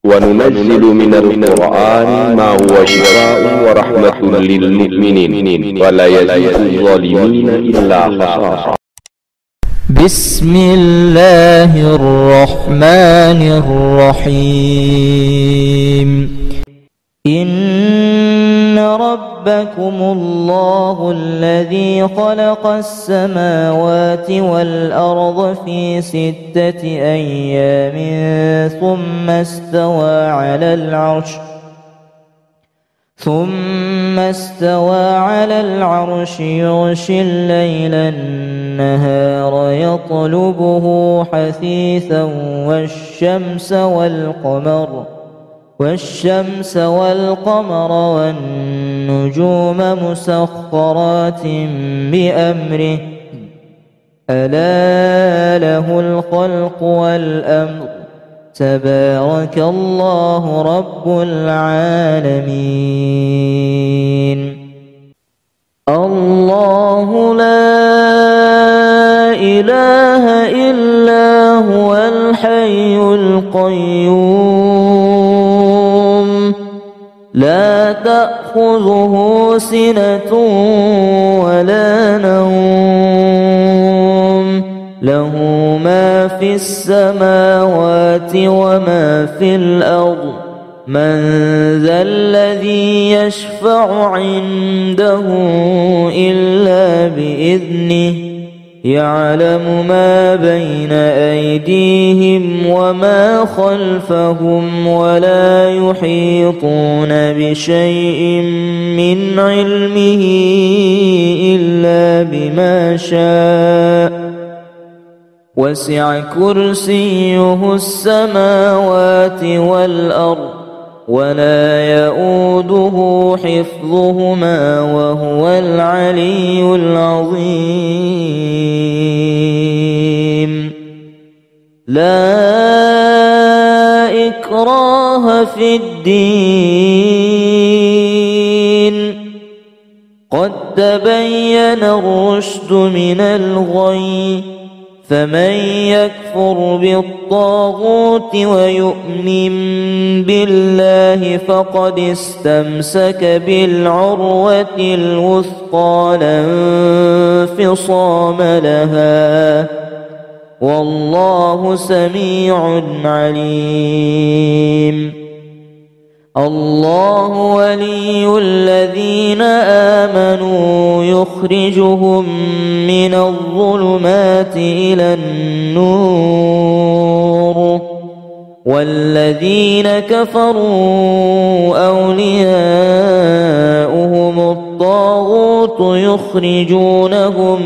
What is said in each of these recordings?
وننزل من القرآن ما هو شفاء ورحمة للمؤمنين ولا يزيد الظالمين إلا خسارا. بسم الله الرحمن الرحيم. إن ربكم الله الذي خلق السماوات والأرض في 6 أيام ثم استوى على العرش يغشي الليل النهار يطلبه حثيثا والشمس والقمر والنجوم مسخرات بأمره ألا له الخلق والأمر تبارك الله رب العالمين. الله لا إله إلا هو الحي القيوم لا تأخذه سنة ولا نوم له ما في السماوات وما في الأرض من ذا الذي يشفع عنده إلا بإذنه يعلم ما بين أيديهم وما خلفهم ولا يحيطون بشيء من علمه إلا بما شاء وسع كرسيه السماوات والأرض ولا يؤوده حفظهما وهو العلي العظيم. لا إكراه في الدين قد تبين الرشد من الغي فمن يكفر بالطاغوت ويؤمن بالله فقد استمسك بالعروة الوثقى لا انفصام لها والله سميع عليم. الله ولي الذين آمنوا يخرجهم من الظلمات إلى النور والذين كفروا أولياؤهم الطاغوت يخرجونهم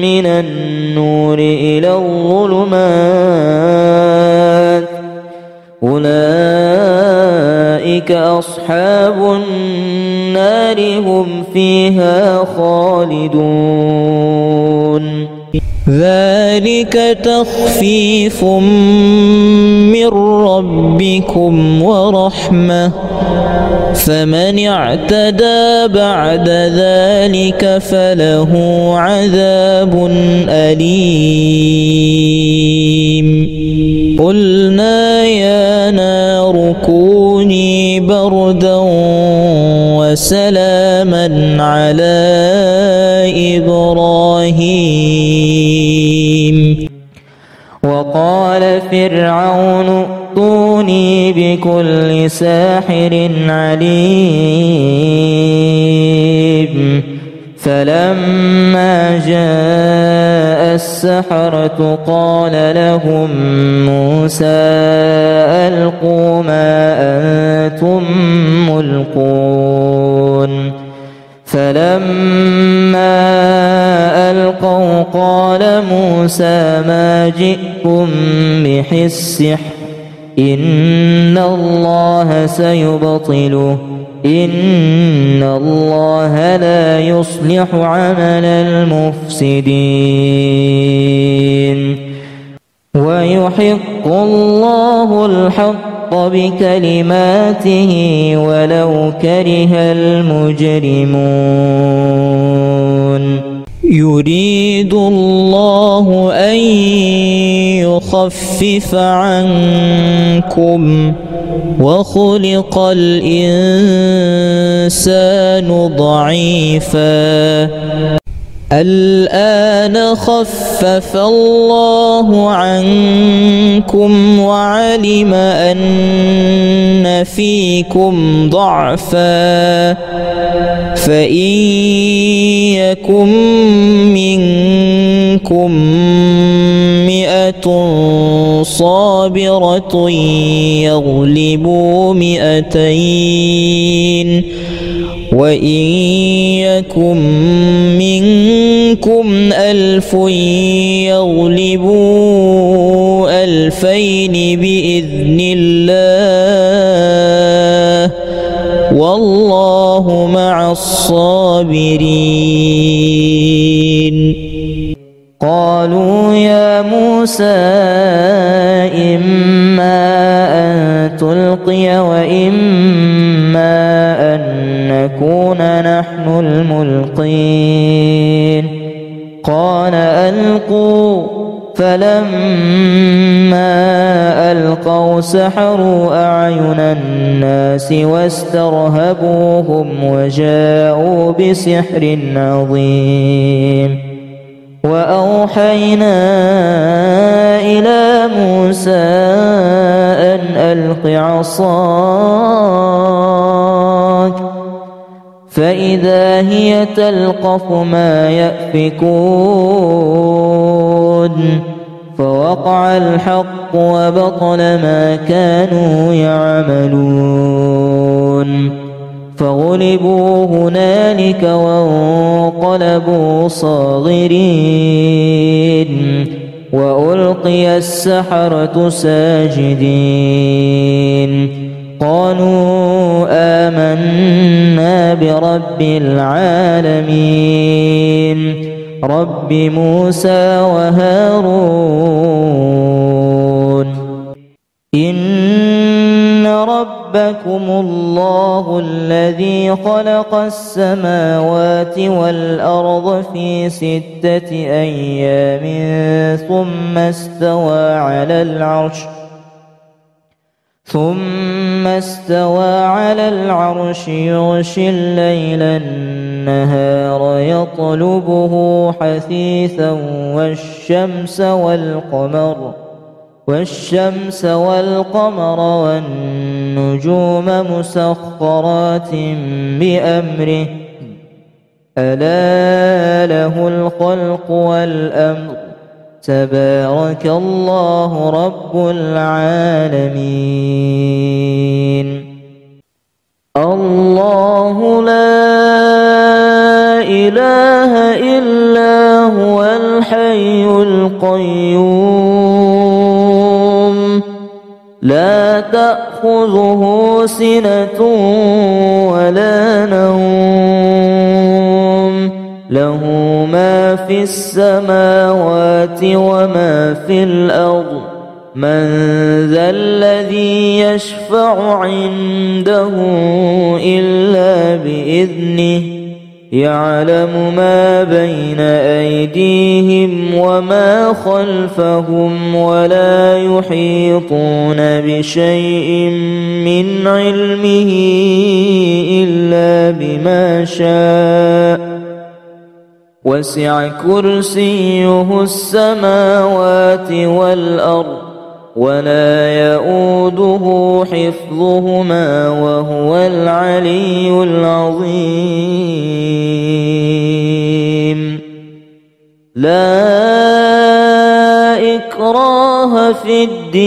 من النور إلى الظلمات أولئك أصحاب النار هم فيها خالدون. ذلك تخفيف من ربكم ورحمة فمن اعتدى بعد ذلك فله عذاب أليم. قلنا يا نار كوني بردا وسلاما على إبراهيم وقال فرعون ائتوني بكل ساحر عليم. فلما جاء السحرة قال لهم موسى ألقوا ما أنتم ملقون. فلما ألقوا قال موسى ما جئتم به السحر إن الله سيبطله إن الله لا يصلح عمل المفسدين ويحق الله الحق بكلماته ولو كره المجرمون. يريد الله أن يخفف عنكم وخلق الإنسان ضعيفا الآن خفف الله عنكم وعلم أن فيكم ضعفا فإن يكن منكم 100 صابرة يغلبوا 200 وإن يكن منكم 1000 يغلبوا 2000 بإذن الله والله مع الصابرين. قالوا يا موسى إما أن تلقي وإما أن نكون نحن الملقين قال ألقوا فلما ألقوا سحروا أعين الناس واسترهبوهم وجاءوا بسحر عظيم. وأوحينا إلى موسى أن ألق عصاك فإذا هي تلقف ما يأفكون فوقع الحق وبطل ما كانوا يعملون فغلبوا هنالك وانقلبوا صاغرين وألقي السحرة ساجدين قالوا آمنا برب العالمين رب موسى وهارون إن ربكم الله الذي خلق السماوات والأرض في 6 أيام ثم استوى على العرش يغشي الليل النهار يطلبه حثيثا والشمس والقمر والنجوم مسخرات بأمره ألا له الخلق والأمر تبارك الله رب العالمين. الله لا إله إلا هو الحي القيوم لا تأخذه سنة ولا نوم له ما في السماوات وما في الأرض من ذا الذي يشفع عنده إلا بإذنه يعلم ما بين أيديهم وما خلفهم ولا يحيطون بشيء من علمه إلا بما شاء وسع كرسيه السماوات والأرض ولا يؤوده حفظهما وهو العلي العظيم. لا إكراه في الدين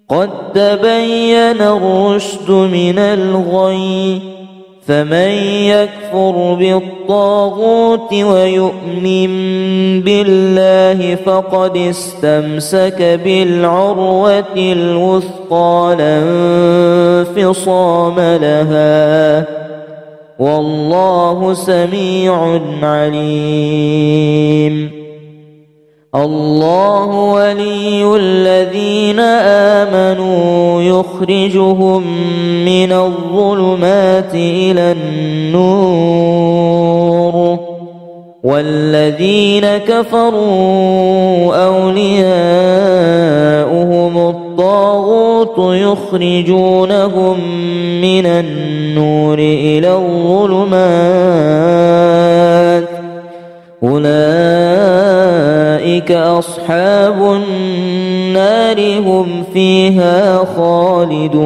قد تبين الرشد من الغي فمن يكفر بالطاغوت ويؤمن بالله فقد استمسك بالعروة الوثقى لا انفصام لها والله سميع عليم. الله ولي الذين آمنوا يخرجهم من الظلمات إلى النور والذين كفروا أولياؤهم الطاغوت يخرجونهم من النور إلى الظلمات أولئك أصحاب النار هم فيها خالدون.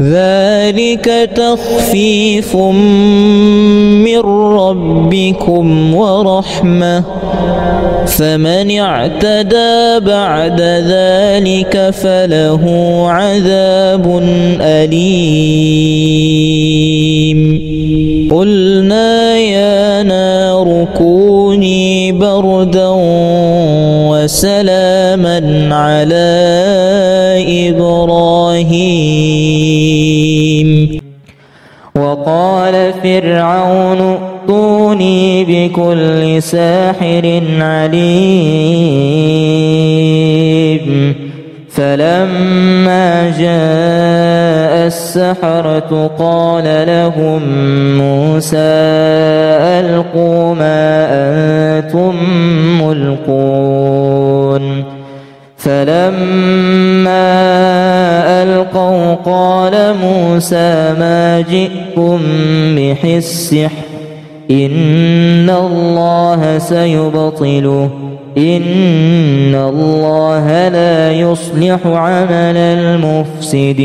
ذلك تخفيف من ربكم ورحمة فمن اعتدى بعد ذلك فله عذاب أليم. قلنا يا نار كوني بردا وسلاما على إبراهيم وقال فرعون ائتوني بكل ساحر عليم. فلما جاء السحرة قال لهم موسى ألقوا ما أنتم ملقون. فلما ألقوا قال موسى ما جئتم به السحر إن الله سيبطله إن الله لا يصلح عمل المفسدين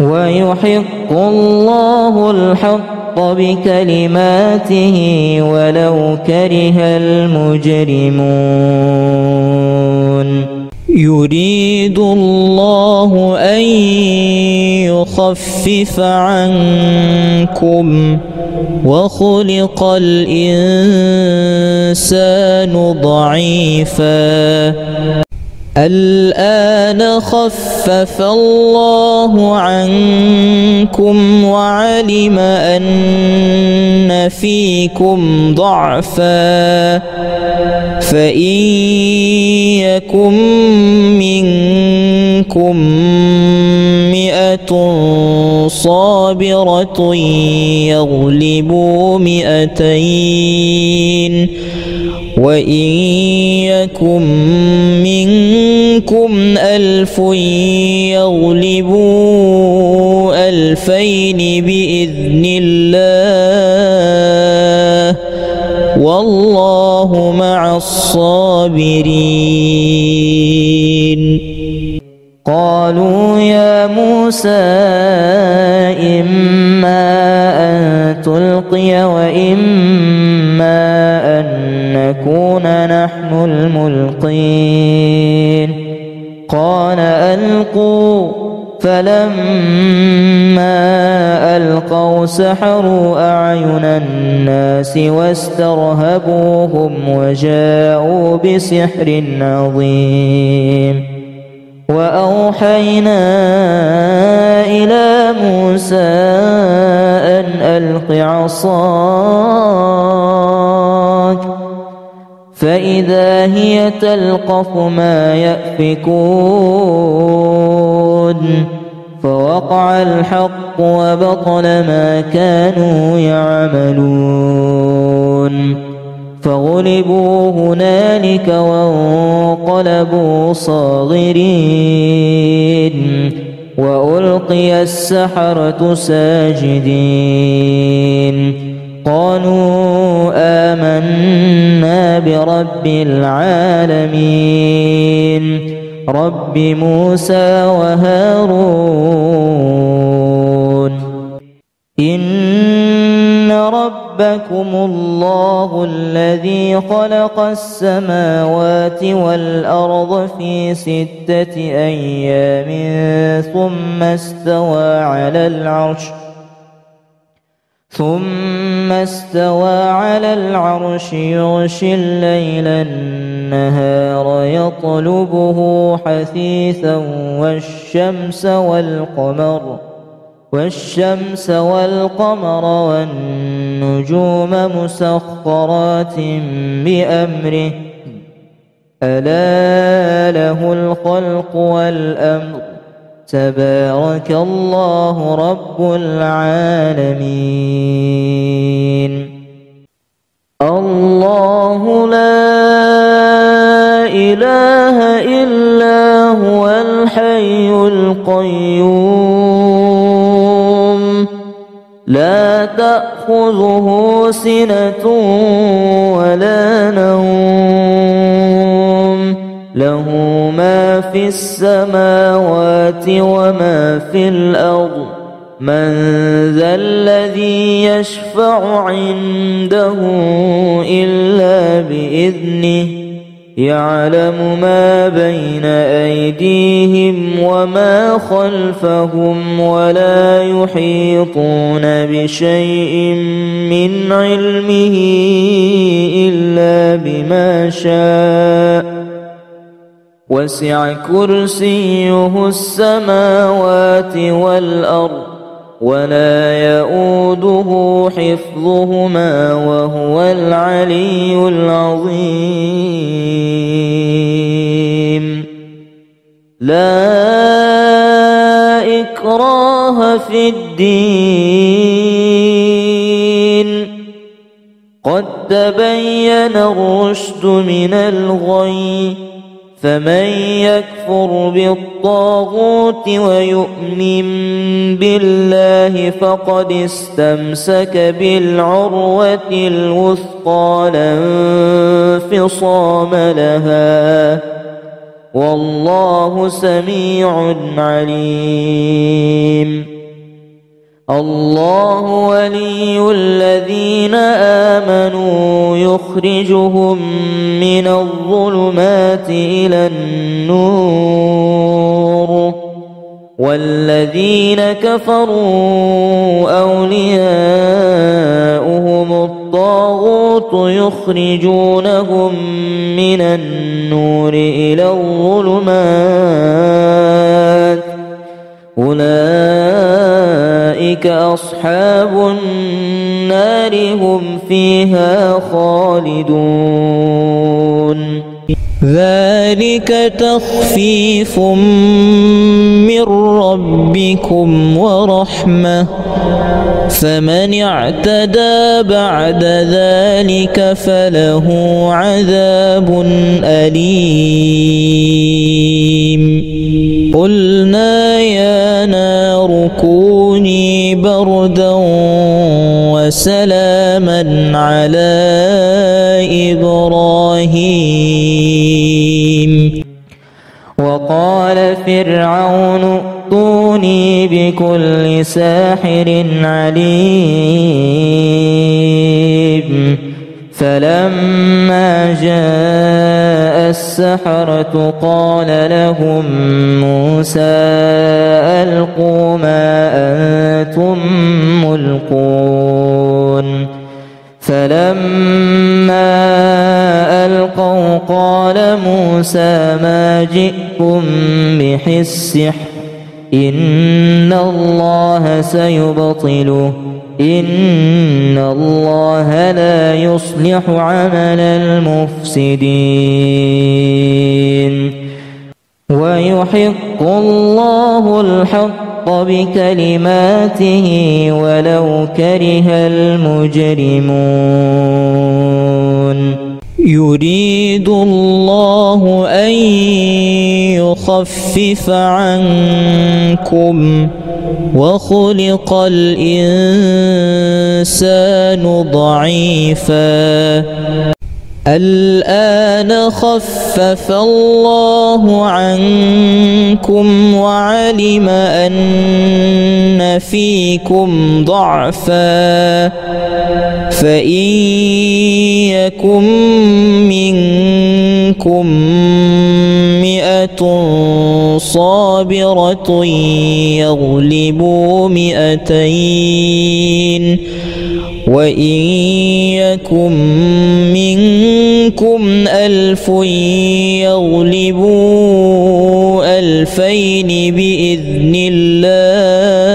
ويحق الله الحق بكلماته ولو كره المجرمون. يريد الله أن يخفف عنكم وخلق الإنسان ضعيفا الآن خفف الله عنكم وعلم أن فيكم ضعفا فإن يكن منكم 100 صابرة يغلبوا 200 وإن يكن منكم 1000 يغلبوا 2000 بإذن الله والله مع الصابرين. قالوا يا موسى إما أن تلقي وإما أن نكون نحن الملقين. قال ألقوا فلما ألقوا سحروا أعين الناس واسترهبوهم وجاءوا بسحر عظيم. وأوحينا إلى موسى أن ألق عصاك فإذا هي تلقف ما يأفكون فوقع الحق وبطل ما كانوا يعملون. فغلبوا هنالك وانقلبوا صاغرين وألقي السحرة ساجدين. قالوا آمنا برب العالمين رب موسى وهارون. إن ربكم الله الذي خلق السماوات والأرض في 6 أيام ثم استوى على العرش يغشي الليل النهار يطلبه حثيثا والشمس والقمر والنجوم مسخرات بأمره ألا له الخلق والأمر تبارك الله رب العالمين. الله لا إله إلا هو الحي القيوم لا تأخذه سنة ولا نوم له ما في السماوات وما في الأرض من ذا الذي يشفع عنده إلا بإذنه يعلم ما بين أيديهم وما خلفهم ولا يحيطون بشيء من علمه إلا بما شاء وسع كرسيه السماوات والأرض ولا يؤوده حفظهما وهو العلي العظيم. لا إكراه في الدين قد تبين الرشد من الغي فمن يكفر بالطاغوت ويؤمن بالله فقد استمسك بالعروة الوثقى لا انفصام لها والله سميع عليم. الله ولي الذين آمنوا يخرجهم من الظلمات إلى النور والذين كفروا أولياؤهم الطاغوت يخرجونهم من النور إلى الظلمات أولئك أصحاب النار هم فيها خالدون. ذلك تخفيف من ربكم ورحمة فمن اعتدى بعد ذلك فله عذاب أليم. قلنا يا نار كوني بردا وسلاما على إبراهيم. وقال فرعون ائتوني بكل ساحر عليم. فلما جاء السحرة قال لهم موسى ألقوا ما أنتم ملقون. فلما ألقوا قال موسى ما جئتم به السحر إن الله سيبطله إن الله لا يصلح عمل المفسدين ويحق الله الحق بكلماته ولو كره المجرمون. يريد الله أن يخفف عنكم وخلق الإنسان ضعيفا الآن خفف الله عنكم وعلم أن فيكم ضعفا فإن يكن منكم 100 صابرة يغلبوا 200 وإن يكن منكم 1000 يغلبوا 2000 بإذن الله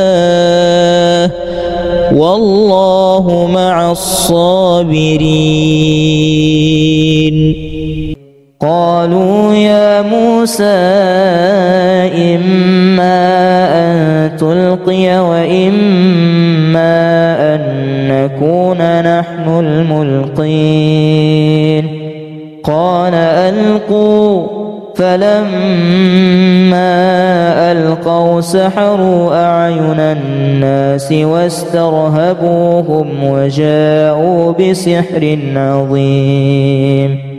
والله مع الصابرين. قالوا يا موسى إما أن تلقي وإما أن نكون نحن الملقين قال ألقوا فلما ألقوا سحروا أعين الناس واسترهبوهم وجاءوا بسحر عظيم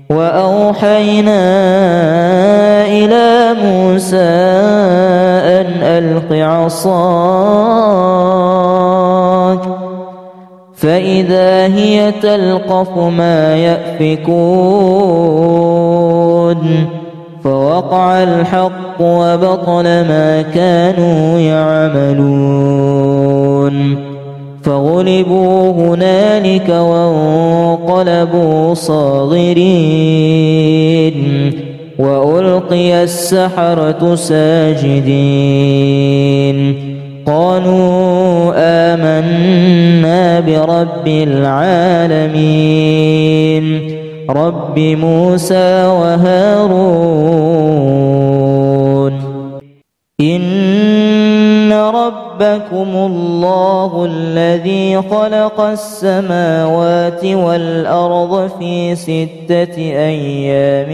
وأوحينا إلى موسى أن ألق عصاك فإذا هي تلقف ما يأفكون فوقع الحق وبطل ما كانوا يعملون فغلبوا هنالك وانقلبوا صاغرين وألقي السحرة ساجدين قالوا آمنا برب العالمين رب موسى وهارون إن ربكم الله الذي خلق السماوات والأرض في 6 أيام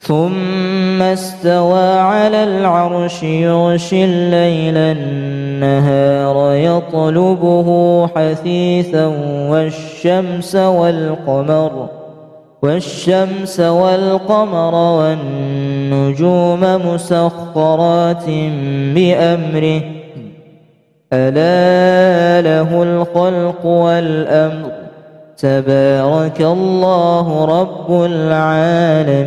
ثم استوى على العرش يغشي الليل النهار يطلبه حثيثا والشمس والقمر والنجوم مسخرات بأمره ألا له الخلق والأمر تبارك الله رب العالمين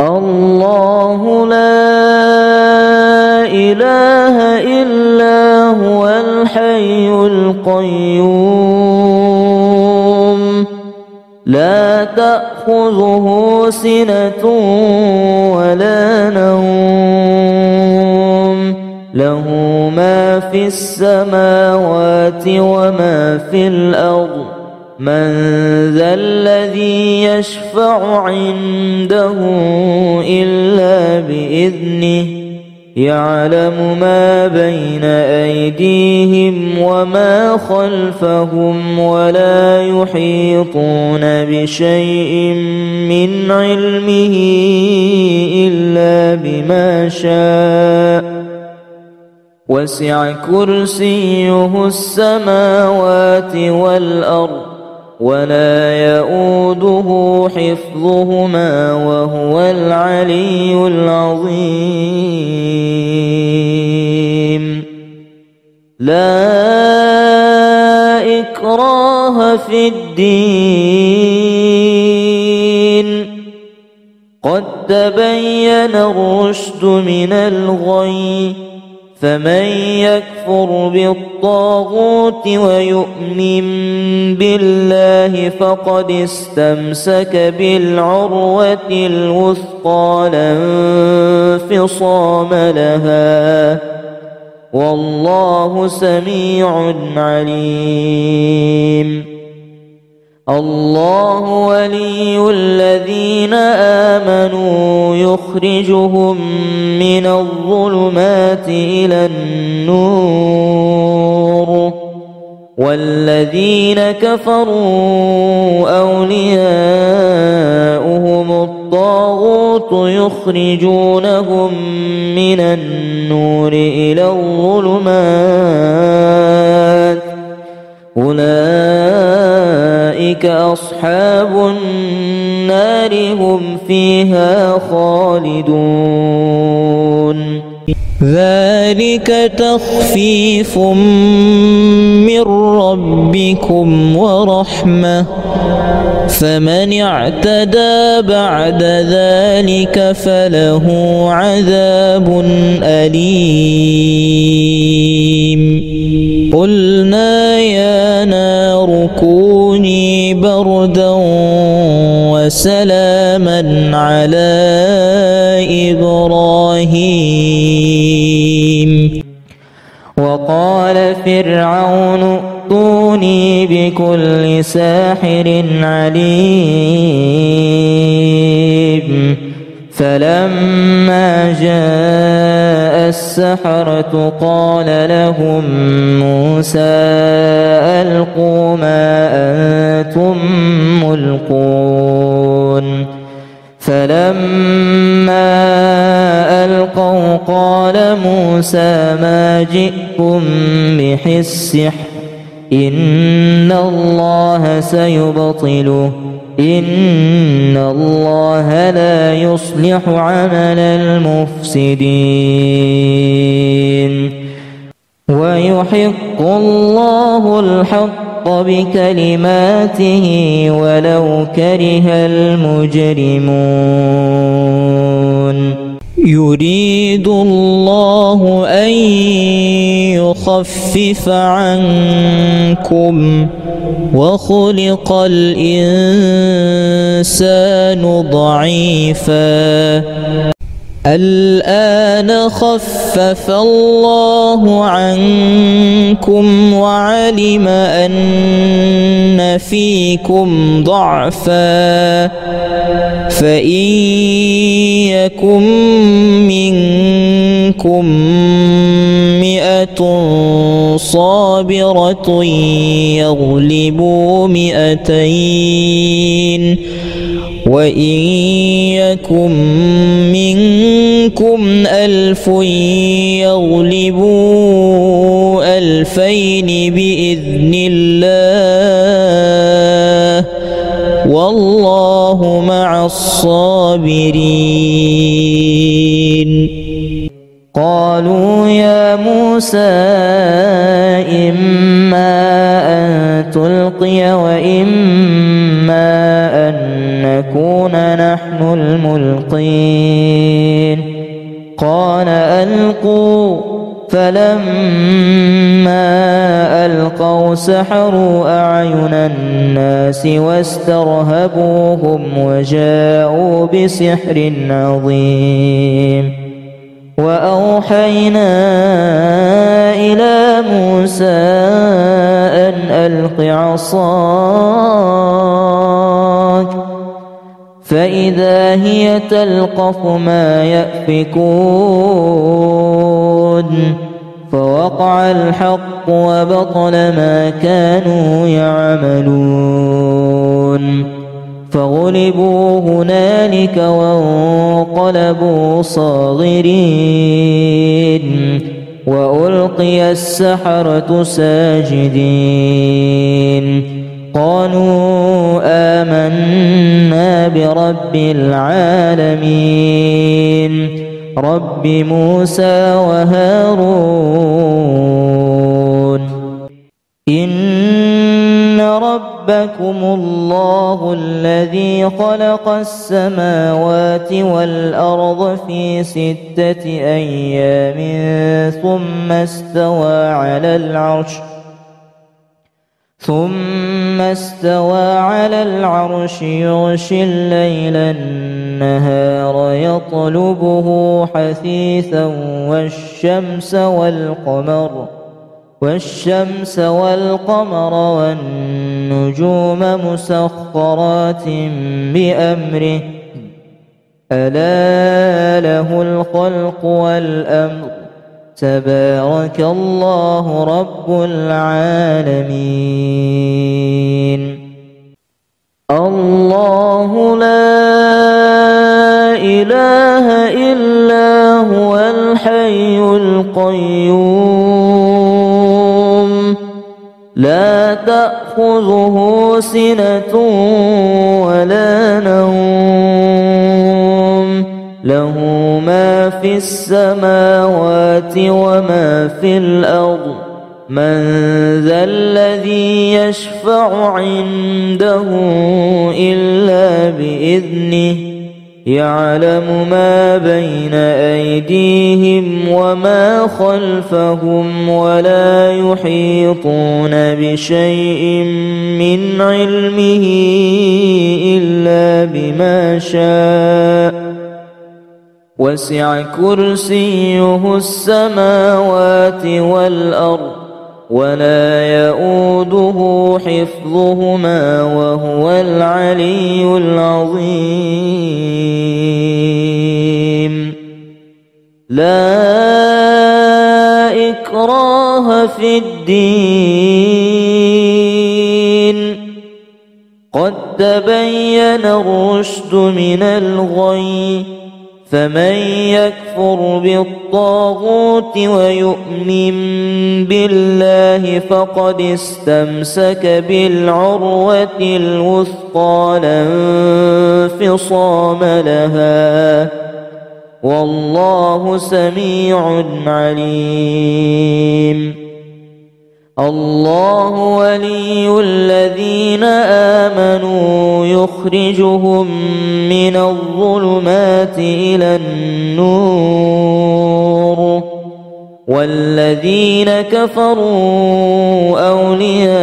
الله لا إله إلا هو الحي القيوم لا تأخذه سنة ولا نوم له ما في السماوات وما في الأرض من ذا الذي يشفع عنده إلا بإذنه يعلم ما بين أيديهم وما خلفهم ولا يحيطون بشيء من علمه إلا بما شاء وسع كرسيه السماوات والأرض ولا يؤوده حفظهما وهو العلي العظيم لا إكراه في الدين قد تبين الرشد من الغي فمن يكفر بالطاغوت ويؤمن بالله فقد استمسك بالعروة الوثقى لا انفصام لها والله سميع عليم الله ولي الذين آمنوا يخرجهم من الظلمات إلى النور والذين كفروا أولياؤهم الطاغوت يخرجونهم من النور إلى الظلمات أولئك أصحاب النار هم فيها خالدون ذلك تخفيف من ربكم ورحمة فمن اعتدى بعد ذلك فله عذاب أليم قلنا يا نار كوني بردا وسلاما على إبراهيم وقال قال فرعون ائتوني بكل ساحر عليم فلما جاء السحرة قال لهم موسى ألقوا ما أنتم ملقون فلما ألقوا قال موسى ما جئتم به السحر إن الله سيبطله إن الله لا يصلح عمل المفسدين ويحق الله الحق بكلماته ولو كره المجرمون يريد الله أن يخفف عنكم وخلق الإنسان ضعيفا الآن خفف الله عنكم وعلم أن فيكم ضعفا فإن يكن منكم 100 صابرة يغلبوا 200 وإن يكن منكم 1000 يغلبوا 2000 بإذن الله والله مع الصابرين قالوا يا موسى إما أن تلقي وإما أن نكون نحن الملقين قال ألقوا فلما ألقوا سحروا أعين الناس واسترهبوهم وجاءوا بسحر عظيم وأوحينا إلى موسى أن ألق عصاك فإذا هي تلقف ما يأفكون فوقع الحق وبطل ما كانوا يعملون فغلبوا هنالك وانقلبوا صاغرين وألقي السحرة ساجدين قالوا آمنا برب العالمين رب موسى وهارون إن ربكم الله الذي خلق السماوات والأرض في 6 أيام ثم استوى على العرش يغشي الليل النهار يطلبه حثيثا والشمس والقمر والنجوم مسخرات بأمره ألا له الخلق والأمر تبارك الله رب العالمين الله لا إله إلا هو الحي القيوم لا تأخذه سنة ولا نوم له ما في السماوات وما في الأرض من ذا الذي يشفع عنده إلا بإذنه يعلم ما بين أيديهم وما خلفهم ولا يحيطون بشيء من علمه إلا بما شاء وسع كرسيه السماوات والأرض ولا يؤوده حفظهما وهو العلي العظيم. لا إكراه في الدين قد تبين الرشد من الغي، فمن يكفر بالطاغوت ويؤمن بالله فقد استمسك بالعروة الوثقى لا انفصام لها، والله سميع عليم. الله ولي الذين آمنوا يخرجهم من الظلمات إلى النور، والذين كفروا أولياؤهم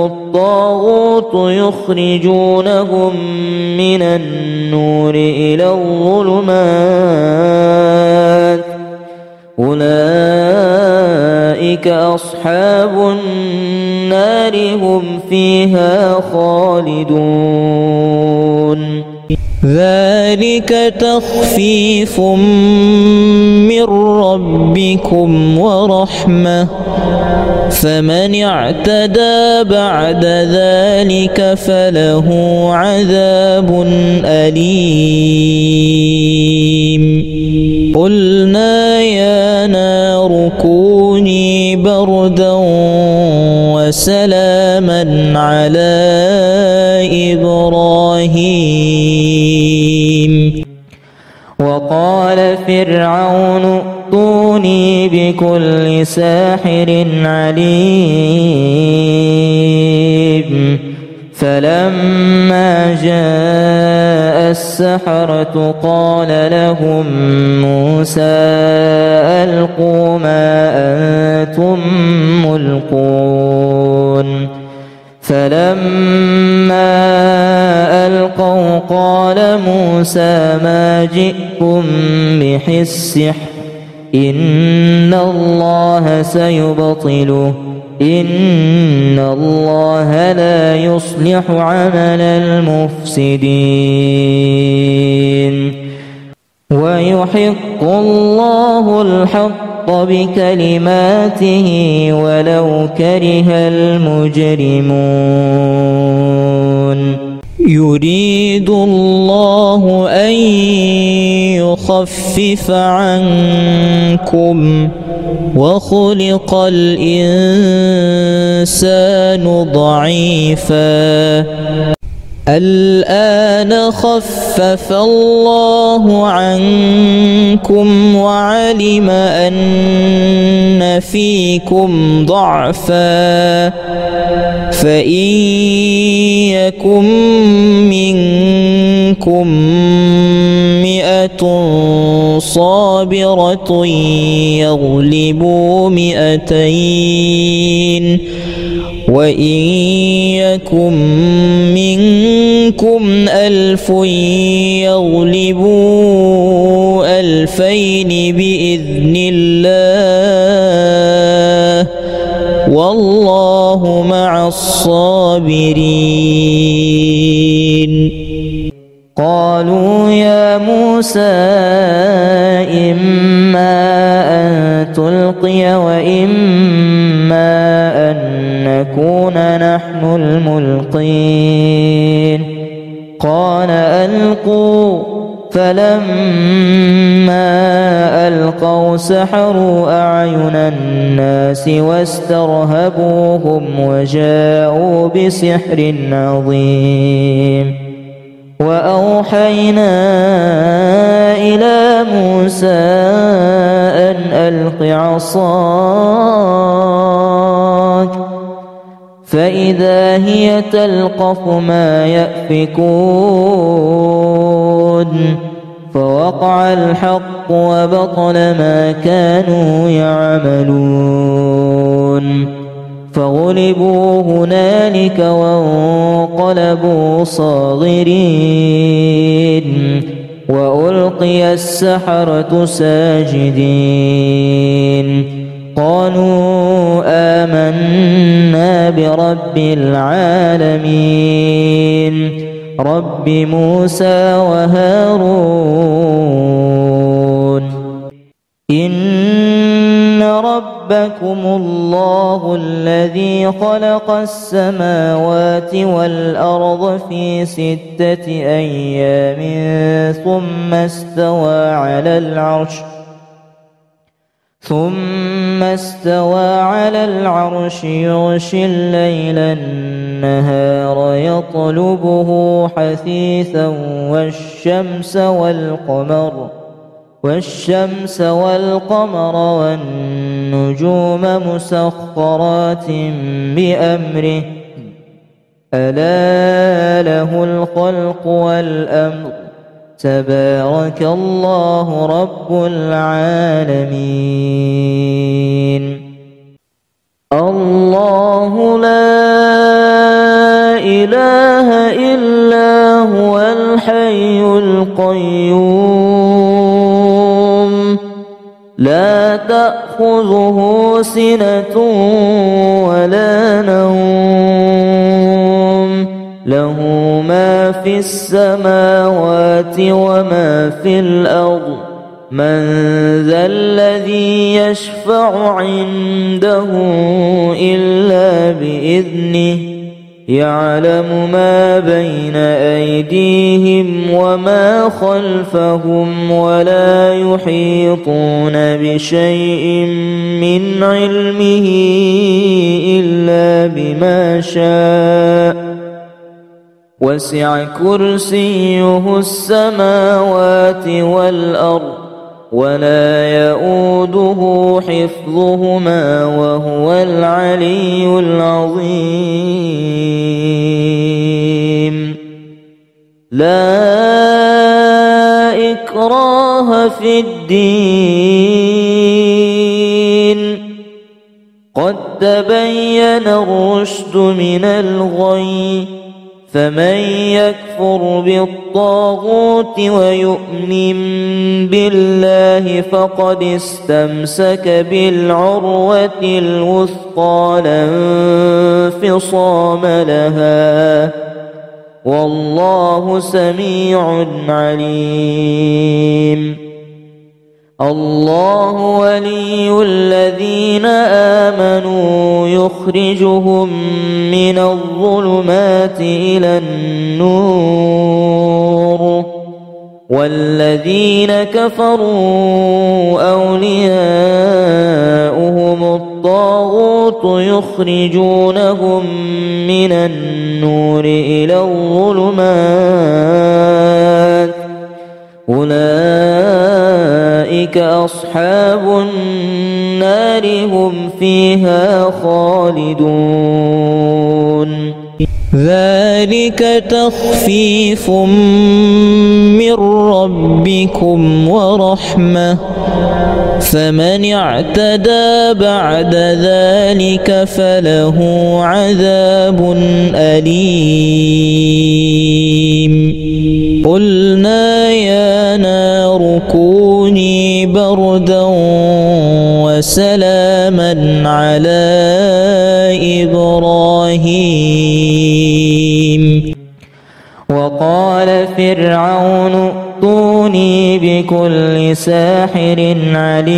الطاغوت يخرجونهم من النور إلى الظلمات، أولئك أصحاب النار هم فيها خالدون. ذلك تخفيف من ربكم ورحمة، فمن اعتدى بعد ذلك فله عذاب أليم. قلنا يا نار كوني بردا وسلاما على إبراهيم. وقال فرعون ائتوني بكل ساحر عليم. فلما جاء السحرة قال لهم موسى ألقوا ما أنتم ملقون. فلما ألقوا قال موسى ما جئتم به السحر إن الله سيبطله إن الله لا يصلح عمل المفسدين ويحق الله الحق بكلماته ولو كره المجرمون. يريد الله أن يخفف عنكم وخلق الإنسان ضعيفا الآن خفف الله عنكم وعلم أن فيكم ضعفا فإن يكن منكم 100 صابرة يغلبوا 200 وإن يكن منكم 1000 يغلبوا 2000 بإذن الله والله مع الصابرين. قالوا يا موسى إما أن تلقي وإما أن نكون نحن الملقين. قال ألقوا فلما ألقوا سحروا أعين الناس واسترهبوهم وجاءوا بسحر عظيم. وأوحينا إلى موسى أن ألق عصاك فإذا هي تلقف ما يأفكون فوقع الحق وبطل ما كانوا يعملون. فغلبوا هنالك وانقلبوا صاغرين وألقي السحرة ساجدين. قالوا آمنا برب العالمين رب موسى وهارون إن ربكم الله الذي خلق السماوات والأرض في 6 أيام ثم استوى على العرش يغشي الليل النهار يطلبه حثيثا والشمس والقمر والنجوم مسخرات بأمره ألا له الخلق والأمر تبارك الله رب العالمين الله لا إله إلا هو الحي القيوم لا تأخذه سنة ولا نوم له ما في السماوات وما في الأرض من ذا الذي يشفع عنده إلا بإذنه يعلم ما بين أيديهم وما خلفهم ولا يحيطون بشيء من علمه إلا بما شاء وسع كرسيه السماوات والأرض ولا يؤوده حفظهما وهو العلي العظيم لا إكراه في الدين قد تبين الرشد من الغي فمن يكفر بالطاغوت ويؤمن بالله فقد استمسك بالعروة الوثقى لا انفصام لها والله سميع عليم الله ولي الذين آمنوا يخرجهم من الظلمات إلى النور والذين كفروا أولياؤهم الطاغوت يخرجونهم من النور إلى الظلمات أولئك أصحاب النار هم فيها خالدون ذلك تخفيف من ربكم ورحمة فمن اعتدى بعد ذلك فله عذاب أليم قلنا يا نار كوني بردا وسلاما على إبراهيم وقال فرعون ائتوني بكل ساحر عليم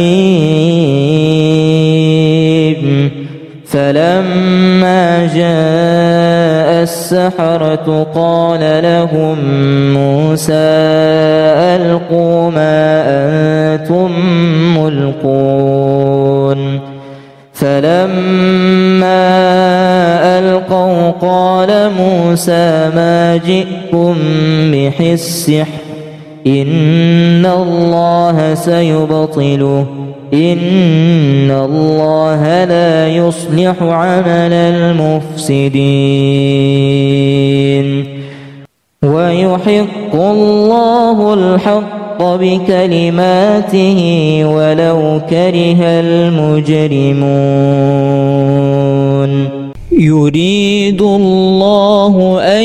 فلما جاء السحرة قال لهم موسى ألقوا ما أنتم ملقون فلما ألقوا قال موسى ما جئتم به السحر إن الله سيبطله إن الله لا يصلح عمل المفسدين ويحق الله الحق بكلماته ولو كره المجرمون يريد الله أن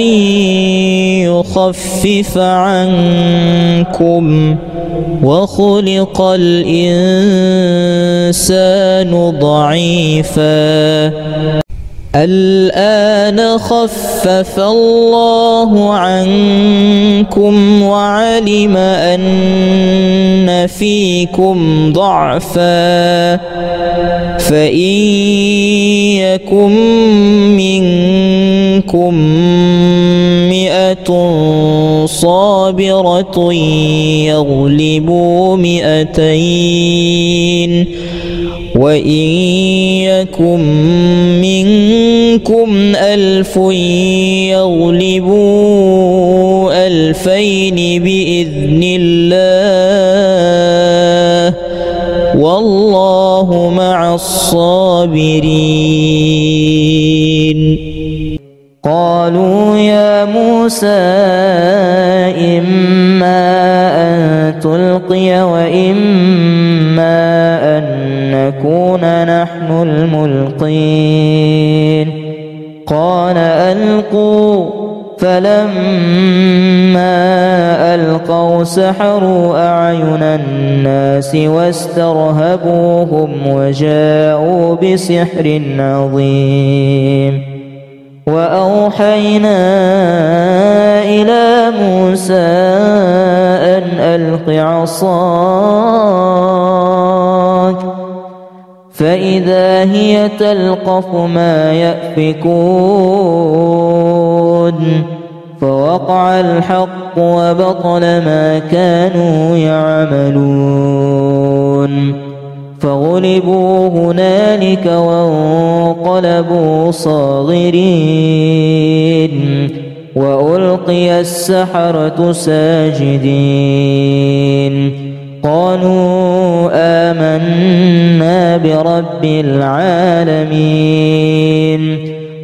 يخفف عنكم وخلق الإنسان ضعيفا الآن خفف الله عنكم وعلم أن فيكم ضعفا فإن يكن منكم 100 صابرة يغلبوا 200 وإن يكن منكم 1000 يغلبوا 2000 بإذن الله والله مع الصابرين. قالوا يا موسى إما أن تلقي وإما أن نكون نحن الملقين قال ألقوا فلما ألقوا سحروا أعين الناس واسترهبوهم وجاءوا بسحر عظيم. وأوحينا إلى موسى أن ألق عصاك فإذا هي تلقف ما يأفكون فوقع الحق وبطل ما كانوا يعملون فغلبوا هنالك وانقلبوا صاغرين وألقي السحرة ساجدين قالوا آمنا برب العالمين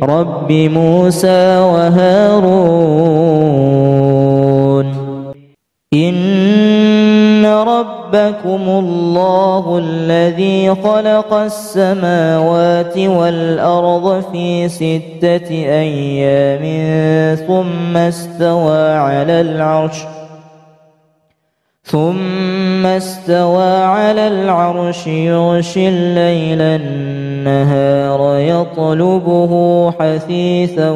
رب موسى وهارون إن ربكم الله الذي خلق السماوات والأرض في 6 أيام ثم استوى على العرش يغشي الليل النهار يطلبه حثيثا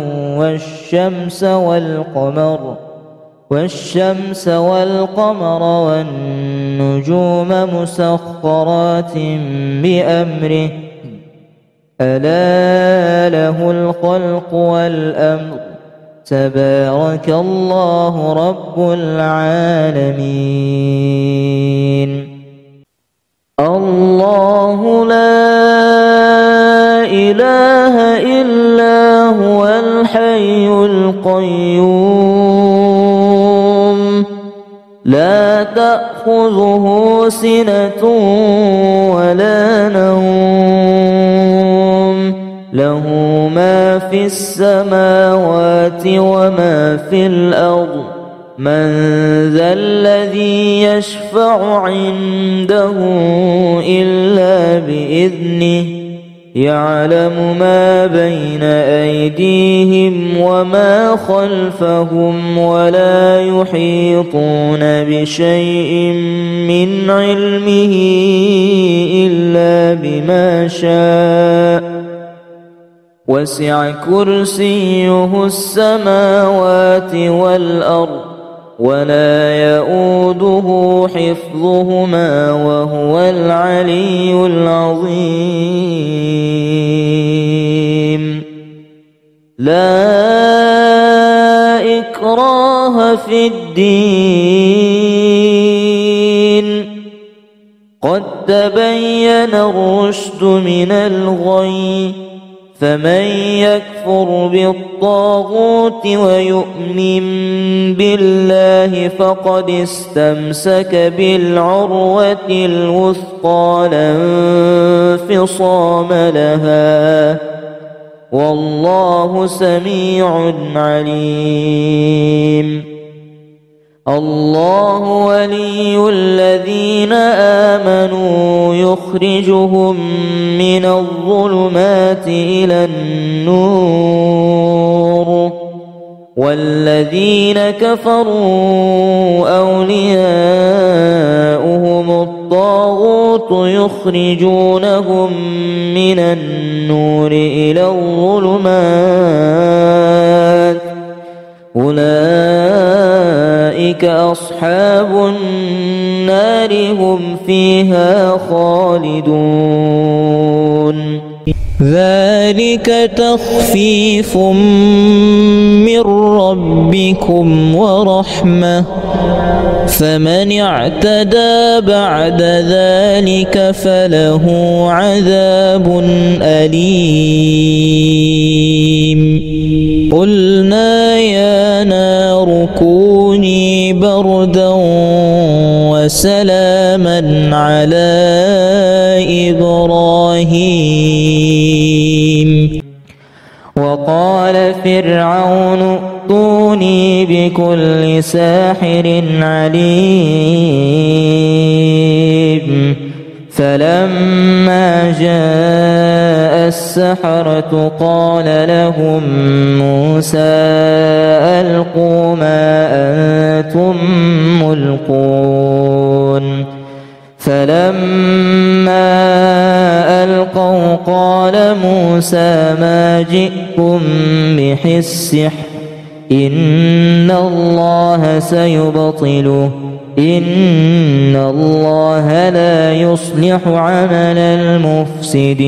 والشمس والقمر والنجوم مسخرات بأمره ألا له الخلق والأمر تبارك الله رب العالمين. الله لا إله إلا هو الحي القيوم لا تأخذه سنة ولا نوم له ما في السماوات وما في الأرض من ذا الذي يشفع عنده إلا بإذنه يعلم ما بين أيديهم وما خلفهم ولا يحيطون بشيء من علمه إلا بما شاء وسع كرسيه السماوات والأرض ولا يؤوده حفظهما وهو العلي العظيم. لا إكراه في الدين قد تبين الرشد من الغي فمن يكفر بالطاغوت ويؤمن بالله فقد استمسك بالعروة الوثقى لا انفصام لها والله سميع عليم. الله ولي الذين آمنوا يخرجهم من الظلمات إلى النور والذين كفروا أولياؤهم الطاغوت يخرجونهم من النور إلى الظلمات أولئك أصحاب النار هم فيها خالدون. ذلك تخفيف من ربكم ورحمة فمن اعتدى بعد ذلك فله عذاب أليم. قلنا يا نار كوني بردا وسلاما على إبراهيم. وقال فرعون ائتوني بكل ساحر عليم. فلما جاء السحرة قال لهم موسى ألقوا ما أنتم ملقون. فلما ألقوا قال موسى ما جئتم به السحر إن الله سيبطله إن الله لا يصلح عمل المفسدين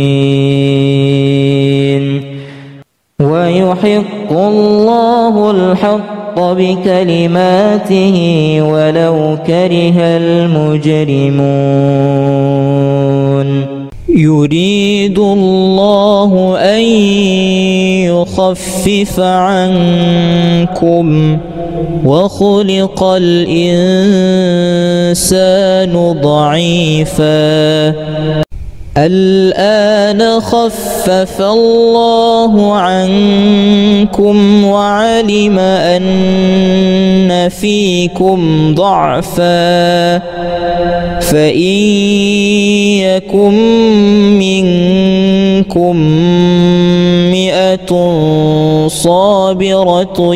ويحق الله الحق بكلماته ولو كره المجرمون. يريد الله أن يخفف عنكم وخلق الإنسان ضعيفا الآن خفف الله عنكم وعلم أن فيكم ضعفا فإن يكن منكم 100 صابرة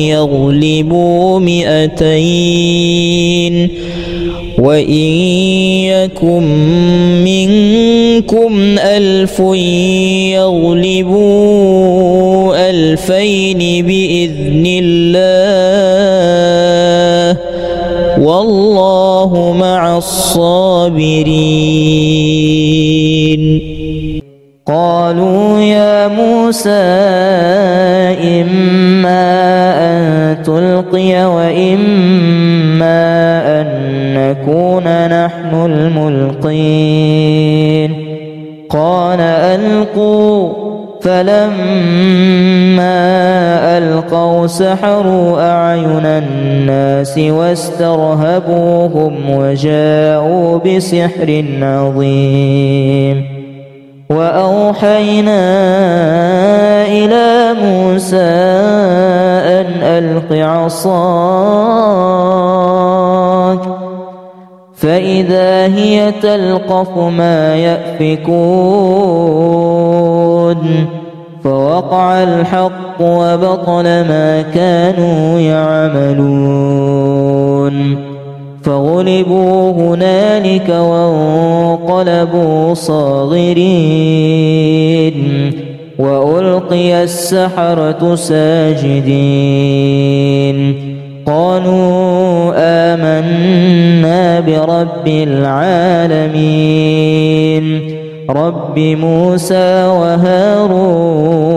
يغلبوا 200 وإن يكن منكم 1000 يغلبوا 2000 بإذن الله والله مع الصابرين. قالوا يا موسى إما أن تلقي وإما أن نكون نحن الملقين. قال ألقوا. فلما ألقوا سحروا أعين الناس واسترهبوهم وجاءوا بسحر عظيم. وأوحينا إلى موسى أن ألق عصاك فإذا هي تلقف ما يأفكون فوقع الحق وبطل ما كانوا يعملون. فغلبوا هنالك وانقلبوا صاغرين وألقي السحرة ساجدين. قالوا آمنا برب العالمين رب موسى وهارون.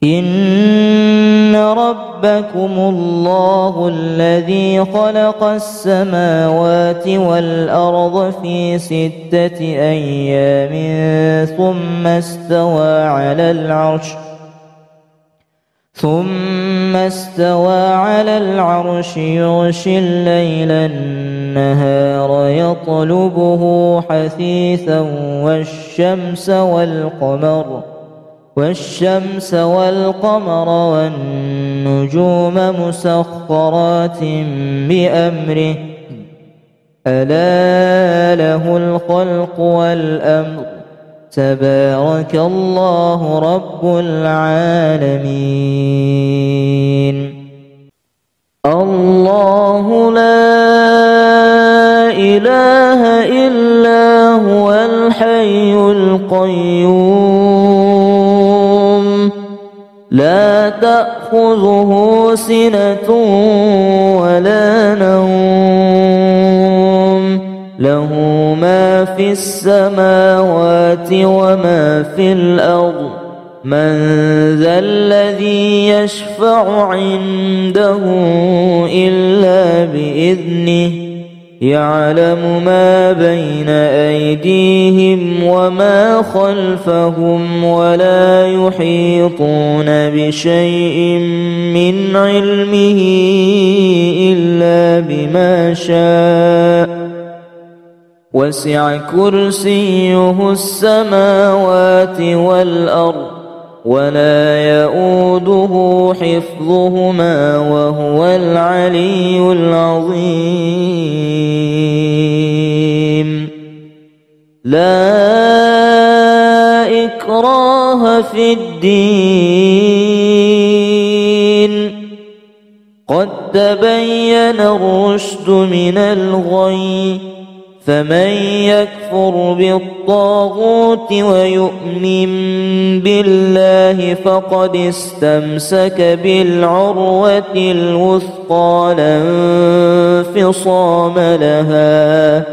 إن ربكم الله الذي خلق السماوات والأرض في 6 أيام ثم استوى على العرش يغشي الليل النهار يطلبه حثيثا والشمس والقمر والنجوم مسخرات بأمره ألا له الخلق والأمر تبارك الله رب العالمين. الله لا إله إلا هو الحي القيوم لا تأخذه سنة ولا نوم له ما في السماوات وما في الأرض من ذا الذي يشفع عنده إلا بإذنه يعلم ما بين أيديهم وما خلفهم ولا يحيطون بشيء من علمه إلا بما شاء وسع كرسيه السماوات والأرض ولا يؤوده حفظهما وهو العلي العظيم. لا إكراه في الدين قد تبين الرشد من الغي فمن يكفر بالطاغوت ويؤمن بالله فقد استمسك بالعروة الوثقى لا انفصام لها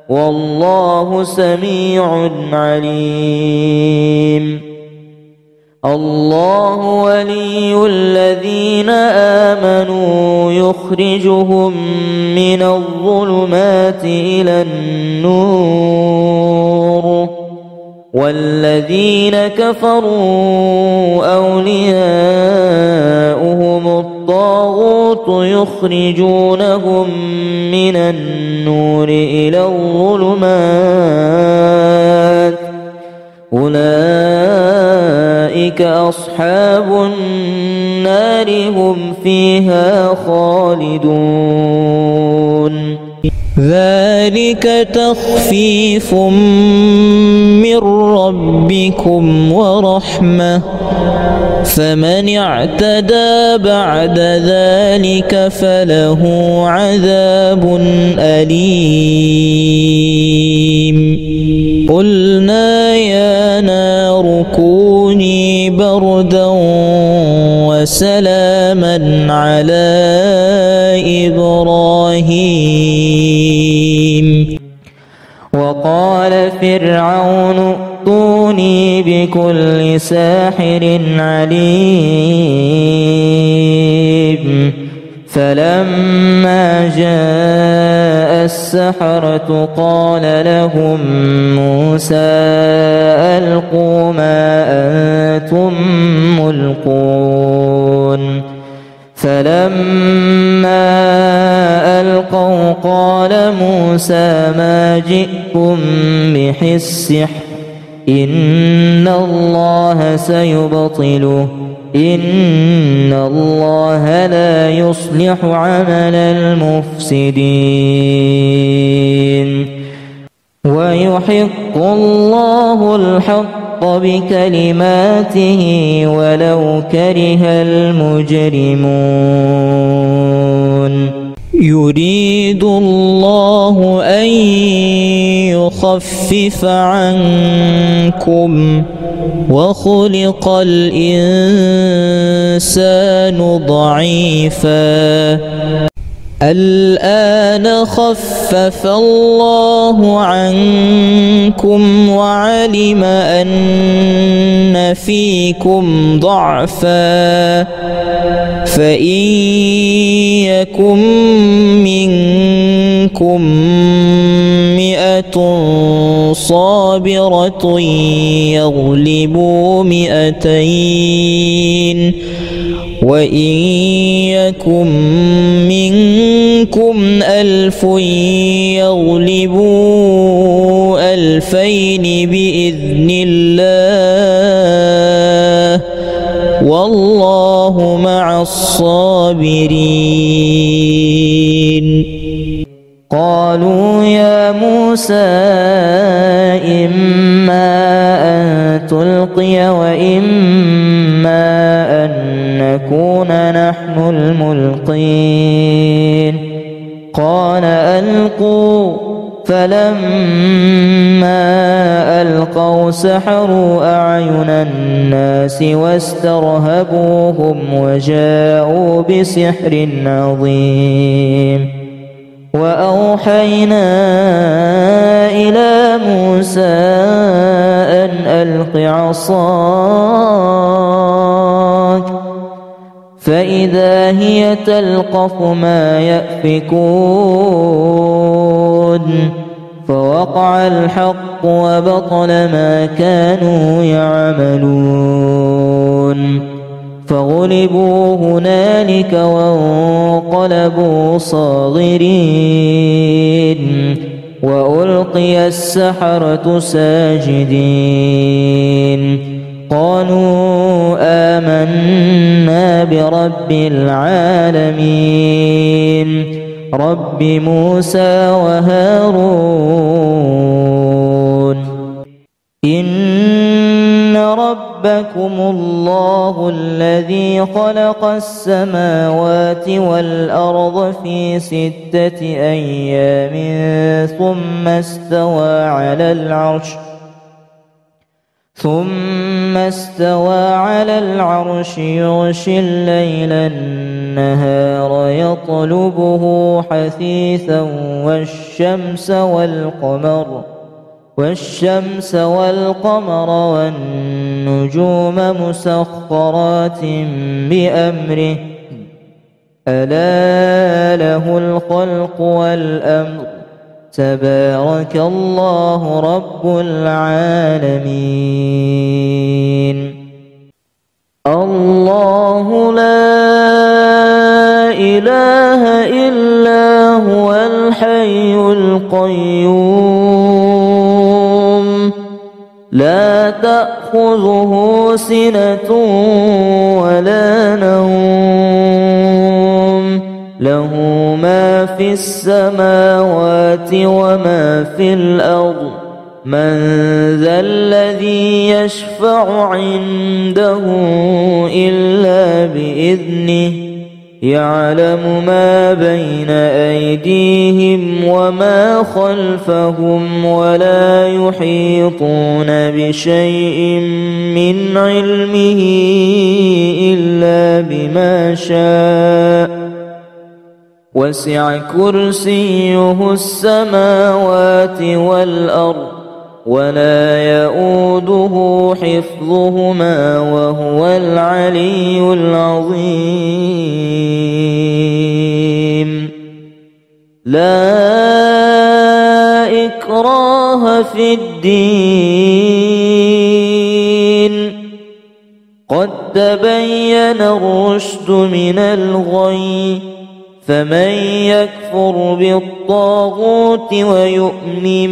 والله سميع عليم. الله ولي الذين آمنوا يخرجهم من الظلمات إلى النور والذين كفروا أولياؤهم الطاغوت يخرجونهم من النور إلى الظلمات أولئك أصحاب النار هم فيها خالدون. ذلك تخفيف من ربكم ورحمة فمن اعتدى بعد ذلك فله عذاب أليم. قلنا يا نار كوني بردا وسلاما على إبراهيم. وقال فرعون ائتوني بكل ساحر عليم. فلما جاء السحرة قال لهم موسى ألقوا ما أنتم ملقون. فلما ألقوا قال موسى ما جئتم به السحر إن الله سيبطله إن الله لا يصلح عمل المفسدين ويحق الله الحق بكلماته ولو كره المجرمون. يريد الله أن يخفف عنكم وخلق الإنسان ضعيفا الآن خفف الله عنكم وعلم أن فيكم ضعفا فإن يكن منكم 100 صابرة يغلبوا 200 وإن يكن منكم 1000 يغلبوا 2000 بإذن الله والله مع الصابرين. قالوا يا موسى إما تلقي وإما أن نكون نحن الملقين قال ألقوا فلما ألقوا سحروا أعين الناس واسترهبوهم وجاءوا بسحر عظيم وأوحينا إلى موسى أن ألق عصاك فإذا هي تلقف ما يأفكون فوقع الحق وبطل ما كانوا يعملون فغلبوا هنالك وانقلبوا صاغرين وألقي السحرة ساجدين قالوا آمنا برب العالمين رب موسى وهارون إن ربكم الله الذي خلق السماوات والأرض في 6 أيام ثم استوى على العرش يغشي الليل النهار يطلبه حثيثا والشمس والقمر والنجوم مسخرات بأمره ألا له الخلق والأمر تبارك الله رب العالمين الله لا إله إلا هو الحي القيوم لا تأخذه سنة ولا نوم له ما في السماوات وما في الأرض من ذا الذي يشفع عنده إلا بإذنه يعلم ما بين أيديهم وما خلفهم ولا يحيطون بشيء من علمه إلا بما شاء وسع كرسيه السماوات والأرض ولا يؤوده حفظهما وهو العلي العظيم لا إكراه في الدين قد تبين الرشد من الغي فمن يكفر بالطاغوت ويؤمن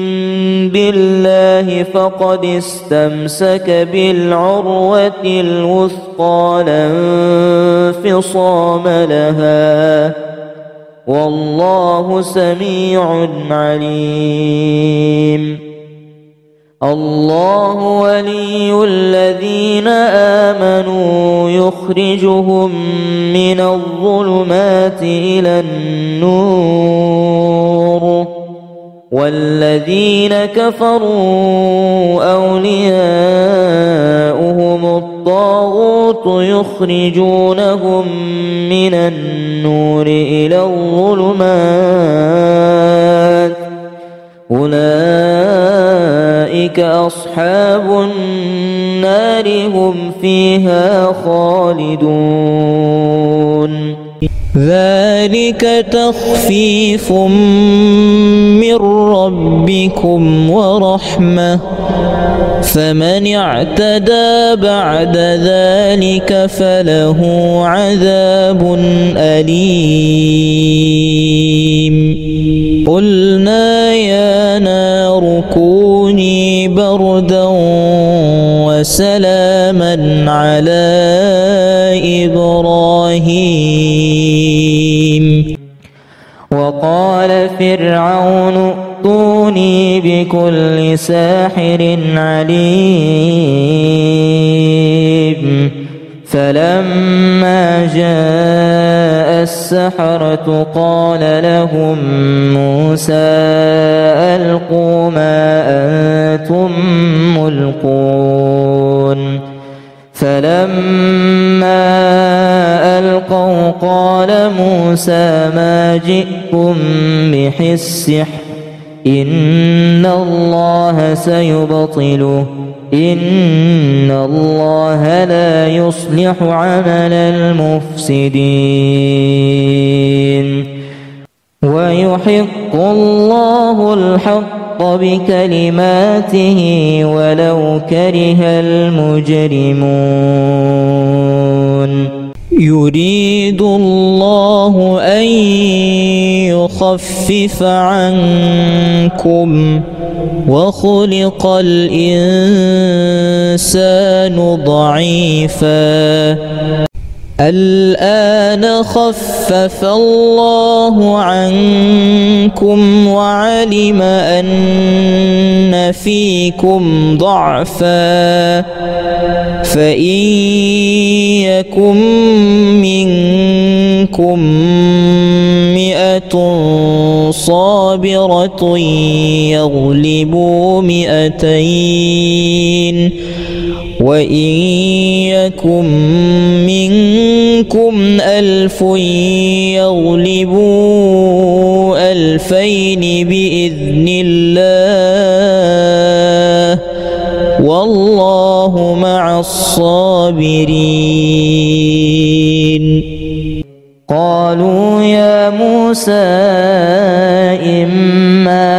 بالله فقد استمسك بالعروة الوثقى لا انفصام لها والله سميع عليم الله ولي الذين آمنوا يخرجهم من الظلمات إلى النور والذين كفروا أولياؤهم الطاغوت يخرجونهم من النور إلى الظلمات أولئك أصحاب النار هم فيها خالدون ذلك تخفيف من ربكم ورحمة فمن اعتدى بعد ذلك فله عذاب أليم قلنا يا نار كوني بردا وسلاما على إبراهيم وقال فرعون ائتوني بكل ساحر عليم فلما جاء السحرة قال لهم موسى ألقوا ما أنتم ملقون فلما ألقوا قال موسى ما جئتم به السحر إن الله سيبطله إن الله لا يصلح عمل المفسدين ويحق الله الحق بكلماته ولو كره المجرمون يريد الله أن يخفف عنكم وخلق الإنسان ضعيفا الآن خفف الله عنكم وعلم أن فيكم ضعفا فإن يكن منكم 100 صابرة يغلبوا 200 وإن يكن منكم 1000 يغلبوا 2000 بإذن الله والله مع الصابرين قالوا يا موسى إما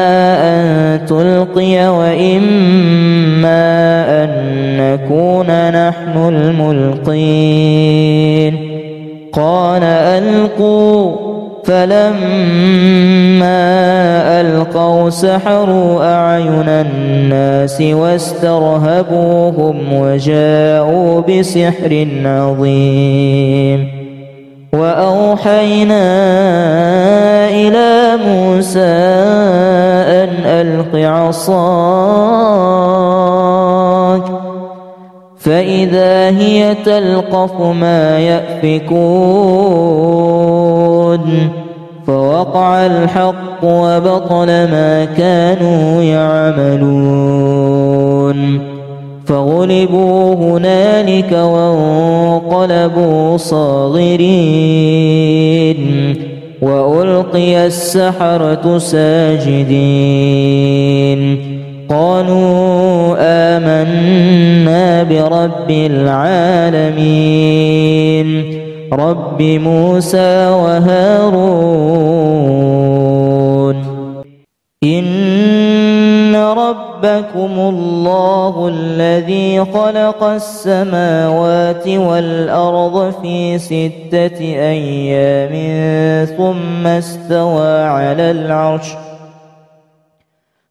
أن تلقي وإما أن نكون نحن الملقين قال ألقوا فلما ألقوا سحروا أعين الناس واسترهبوهم وجاءوا بسحر عظيم وأوحينا إلى موسى أن ألق عصاك فإذا هي تلقف ما يأفكون فوقع الحق وبطل ما كانوا يعملون فغلبوا هنالك وانقلبوا صاغرين وألقي السحرة ساجدين قالوا آمنا برب العالمين رب موسى وهارون إن ربكم الله الذي خلق السماوات والأرض في 6 أيام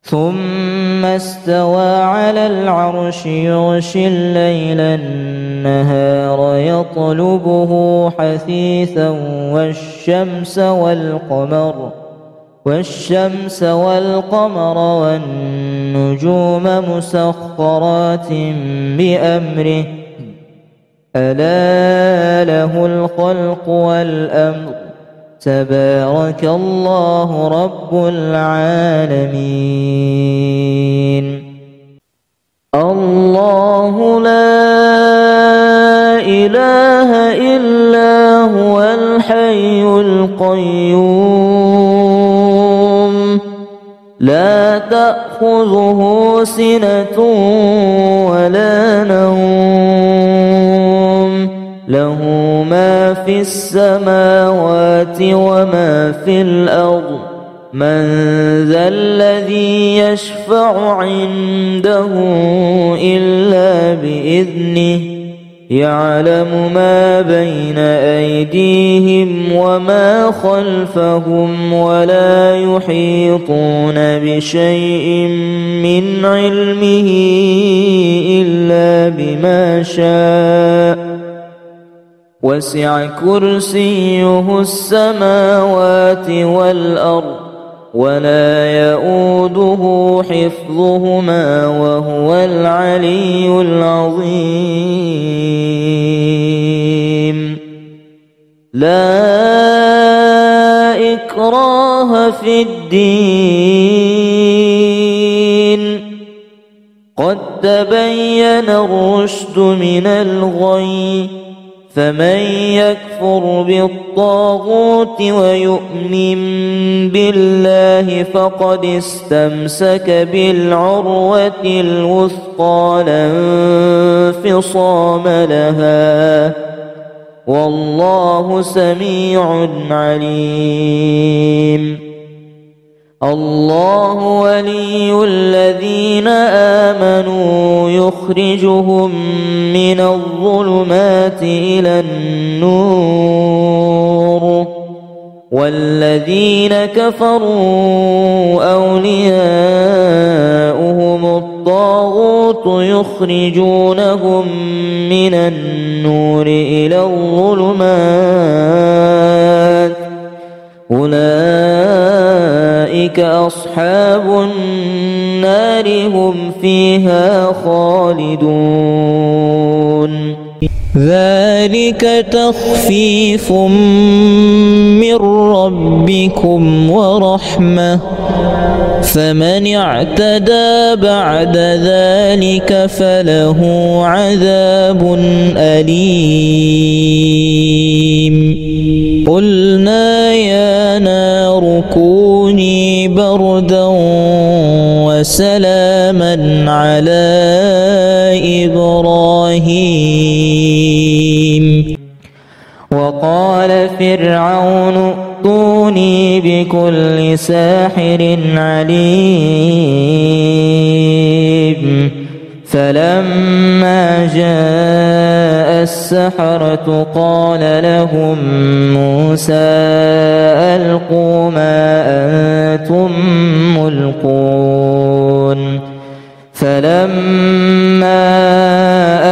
ثم استوى على العرش يغشي الليل النهار يطلبه حثيثا والشمس والقمر والنجوم مسخرات بأمره ألا له الخلق والأمر تبارك الله رب العالمين الله لا إله إلا هو الحي القيوم لا تأخذه سنة ولا نوم له ما في السماوات وما في الأرض من ذا الذي يشفع عنده إلا بإذنه يعلم ما بين أيديهم وما خلفهم ولا يحيطون بشيء من علمه إلا بما شاء وسع كرسيه السماوات والأرض ولا يؤوده حفظهما وهو العلي العظيم. لا إكراه في الدين قد تبين الرشد من الغي، فمن يكفر بالطاغوت ويؤمن بالله فقد استمسك بالعروة الوثقى لا انفصام لها، والله سميع عليم. الله ولي الذين آمنوا يخرجهم من الظلمات إلى النور، والذين كفروا أولياؤهم الطاغوت يخرجونهم من النور إلى الظلمات، أولئك أصحاب النار هم فيها خالدون. ذلك تخفيف من ربكم ورحمة، فمن اعتدى بعد ذلك فله عذاب أليم. قلنا يا نار كوني بردا وسلاما على إبراهيم. وقال فرعون ائتوني بكل ساحر عليم. فلما جاء السحرة قال لهم موسى ألقوا ما أنتم ملقون. فلما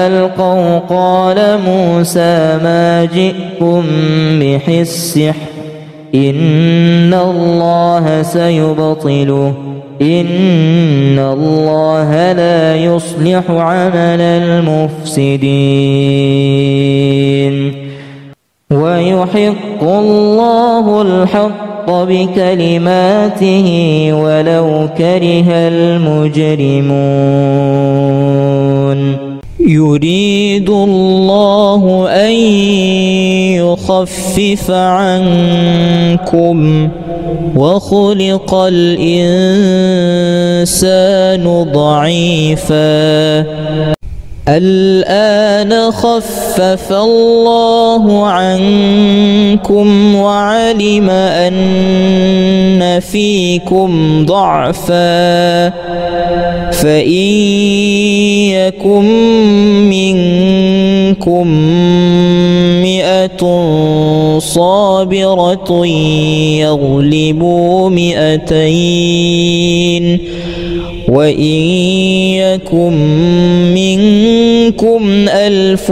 ألقوا قال موسى ما جئتم به السحر إن الله سيبطله إن الله لا يصلح عمل المفسدين ويحق الله الحق بكلماته ولو كره المجرمون. يريد الله أن يخفف عنكم وخلق الإنسان ضعيفا الآن خفف الله عنكم وعلم أن فيكم ضعفا فإن يكن منكم 100 صابرة يغلبوا 200 وإن يكن منكم 1000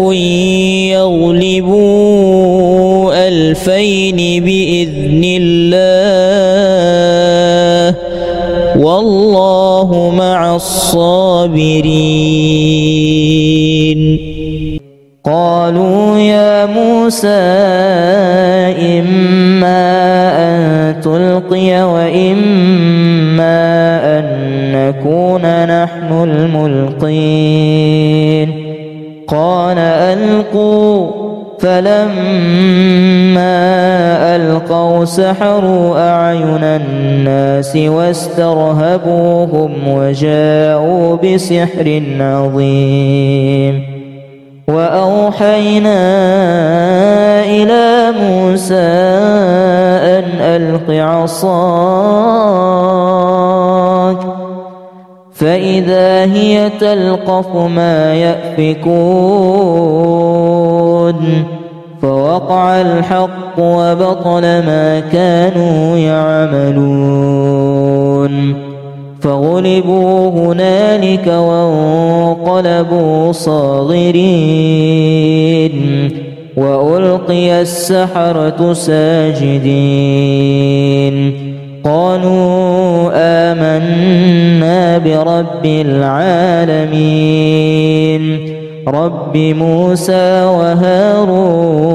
يغلبوا 2000 بإذن الله والله مع الصابرين. قالوا يا موسى إما أن تلقي وإما أن نكون نحن الملقين. قال ألقوا فلما ألقوا سحروا أعين الناس واسترهبوهم وجاءوا بسحر عظيم. وأوحينا إلى موسى أن ألق عصاك فإذا هي تلقف ما يأفكون فوقع الحق وبطل ما كانوا يعملون. فغلبوا هنالك وانقلبوا صاغرين وألقي السحرة ساجدين. قالوا آمنا برب العالمين رب موسى وهارون